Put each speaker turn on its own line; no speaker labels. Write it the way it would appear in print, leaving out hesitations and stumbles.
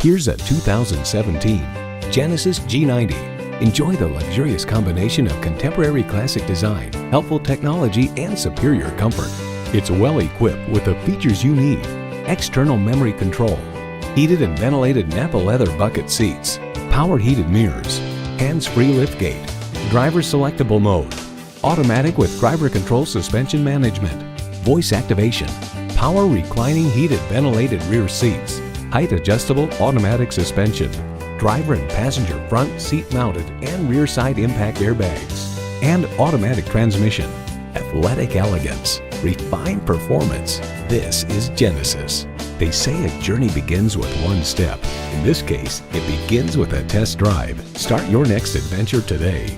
Here's a 2017 Genesis G90. Enjoy the luxurious combination of contemporary classic design, helpful technology, and superior comfort. It's well equipped with the features you need: external memory control, heated and ventilated Napa leather bucket seats, power heated mirrors, hands-free liftgate, driver selectable mode, automatic with driver control suspension management, voice activation, power reclining heated ventilated rear seats, height adjustable automatic suspension, driver and passenger front seat mounted and rear side impact airbags, and automatic transmission. Athletic elegance, refined performance. This is Genesis. They say a journey begins with one step. In this case, it begins with a test drive. Start your next adventure today.